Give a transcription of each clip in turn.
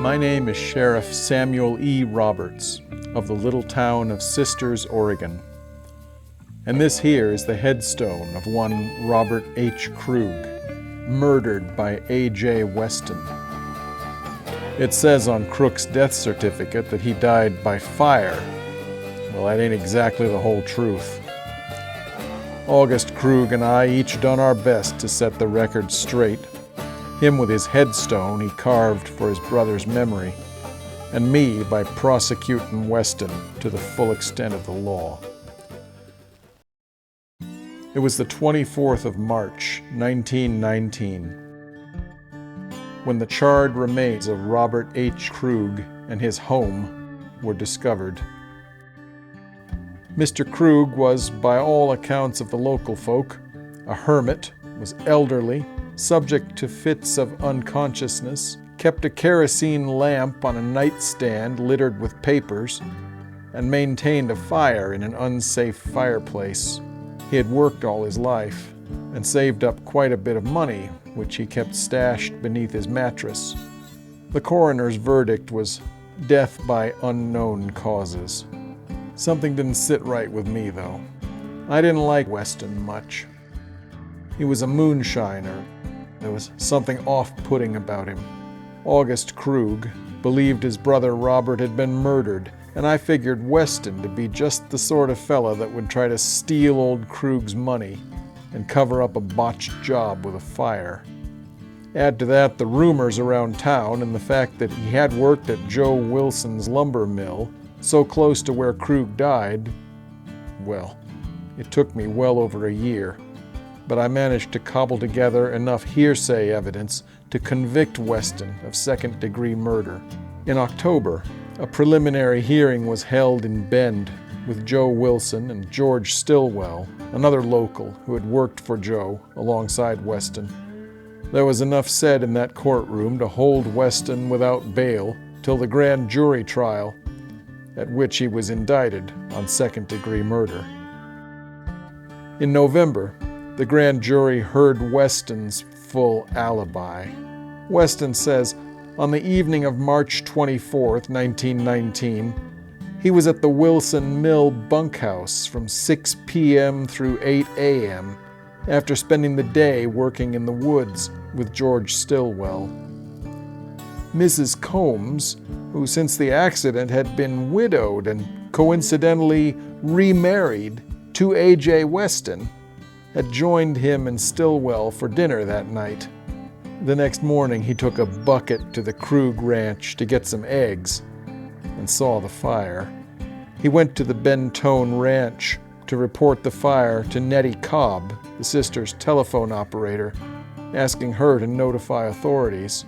My name is Sheriff Samuel E. Roberts of the little town of Sisters, Oregon. And this here is the headstone of one Robert H. Krug, murdered by AJ Weston. It says on Crook's death certificate that he died by fire. Well, that ain't exactly the whole truth. August Krug and I each done our best to set the record straight. Him with his headstone he carved for his brother's memory, and me by prosecuting Weston to the full extent of the law. It was the 24th of March, 1919, when the charred remains of Robert H. Krug and his home were discovered. Mr. Krug was, by all accounts of the local folk, a hermit, was elderly, subject to fits of unconsciousness, kept a kerosene lamp on a nightstand littered with papers, and maintained a fire in an unsafe fireplace. He had worked all his life and saved up quite a bit of money, which he kept stashed beneath his mattress. The coroner's verdict was death by unknown causes. Something didn't sit right with me, though. I didn't like Weston much. He was a moonshiner. There was something off-putting about him. August Krug believed his brother Robert had been murdered, and I figured Weston to be just the sort of fella that would try to steal old Krug's money and cover up a botched job with a fire. Add to that the rumors around town and the fact that he had worked at Joe Wilson's lumber mill, so close to where Krug died. Well, it took me well over a year, but I managed to cobble together enough hearsay evidence to convict Weston of second-degree murder. In October, a preliminary hearing was held in Bend with Joe Wilson and George Stillwell, another local who had worked for Joe alongside Weston. There was enough said in that courtroom to hold Weston without bail till the grand jury trial, at which he was indicted on second-degree murder. In November, the grand jury heard Weston's full alibi. Weston says, on the evening of March 24th, 1919, he was at the Wilson Mill bunkhouse from 6 p.m. through 8 a.m. after spending the day working in the woods with George Stillwell. Mrs. Combs, who since the accident had been widowed and coincidentally remarried to AJ Weston, had joined him and Stillwell for dinner that night. The next morning he took a bucket to the Krug ranch to get some eggs and saw the fire. He went to the Bentone ranch to report the fire to Nettie Cobb, the sister's telephone operator, asking her to notify authorities.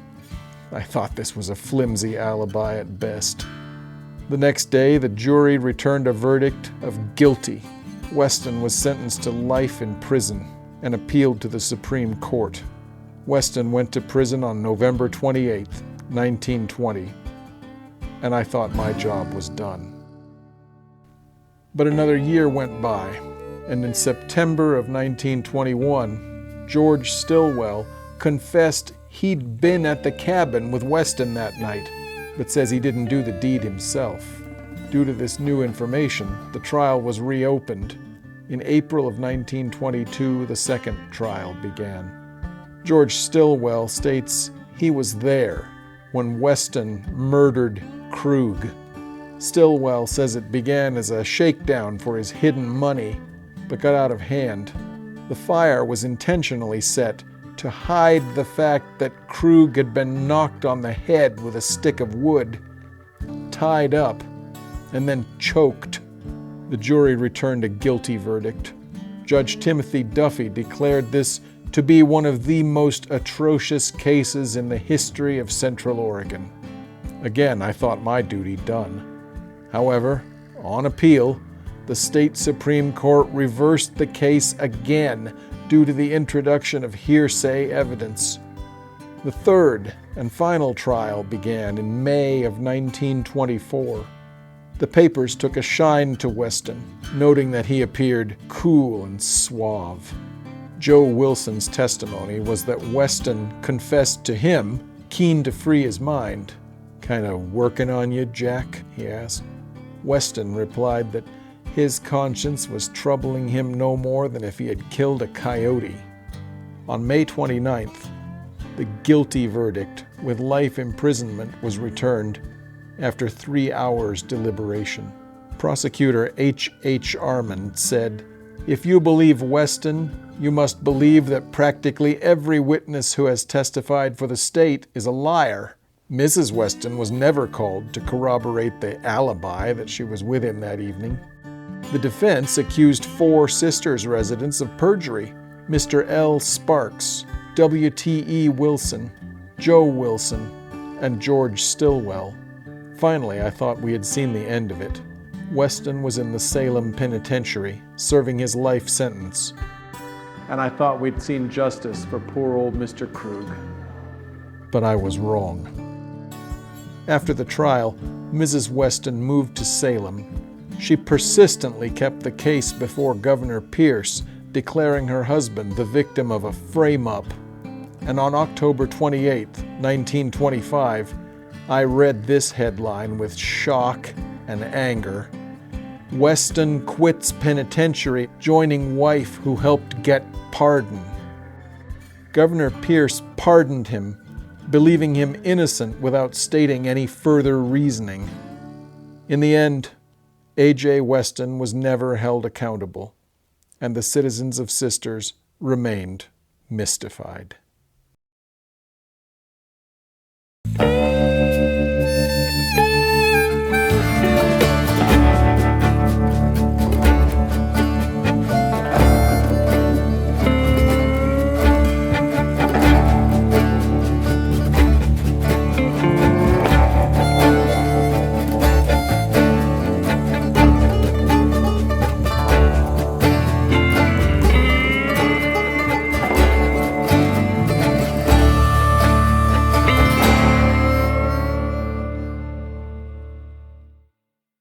I thought this was a flimsy alibi at best. The next day, the jury returned a verdict of guilty. Weston was sentenced to life in prison and appealed to the Supreme Court. Weston went to prison on November 28, 1920, and I thought my job was done. But another year went by, and in September of 1921, George Stillwell confessed he'd been at the cabin with Weston that night, but says he didn't do the deed himself. Due to this new information, the trial was reopened. In April of 1922, the second trial began. George Stillwell states he was there when Weston murdered Krug. Stillwell says it began as a shakedown for his hidden money, but got out of hand. The fire was intentionally set to hide the fact that Krug had been knocked on the head with a stick of wood, tied up, and then choked. The jury returned a guilty verdict. Judge Timothy Duffy declared this to be one of the most atrocious cases in the history of Central Oregon. Again, I thought my duty done. However, on appeal, the state Supreme Court reversed the case again due to the introduction of hearsay evidence. The third and final trial began in May of 1924. The papers took a shine to Weston, noting that he appeared cool and suave. Joe Wilson's testimony was that Weston confessed to him, keen to free his mind, "Kinda working on you, Jack?" he asked. Weston replied that his conscience was troubling him no more than if he had killed a coyote. On May 29th, the guilty verdict with life imprisonment was returned after 3 hours' deliberation. Prosecutor H. Armand said, "If you believe Weston, you must believe that practically every witness who has testified for the state is a liar." Mrs. Weston was never called to corroborate the alibi that she was with him that evening. The defense accused 4 Sisters residents of perjury: Mr. L. Sparks, W.T.E. Wilson, Joe Wilson, and George Stillwell. Finally, I thought we had seen the end of it. Weston was in the Salem Penitentiary, serving his life sentence. And I thought we'd seen justice for poor old Mr. Krug. But I was wrong. After the trial, Mrs. Weston moved to Salem. She persistently kept the case before Governor Pierce, declaring her husband the victim of a frame-up. And on October 28, 1925, I read this headline with shock and anger: "Weston quits penitentiary, joining wife who helped get pardon." Governor Pierce pardoned him, believing him innocent without stating any further reasoning. In the end, AJ Weston was never held accountable, and the citizens of Sisters remained mystified.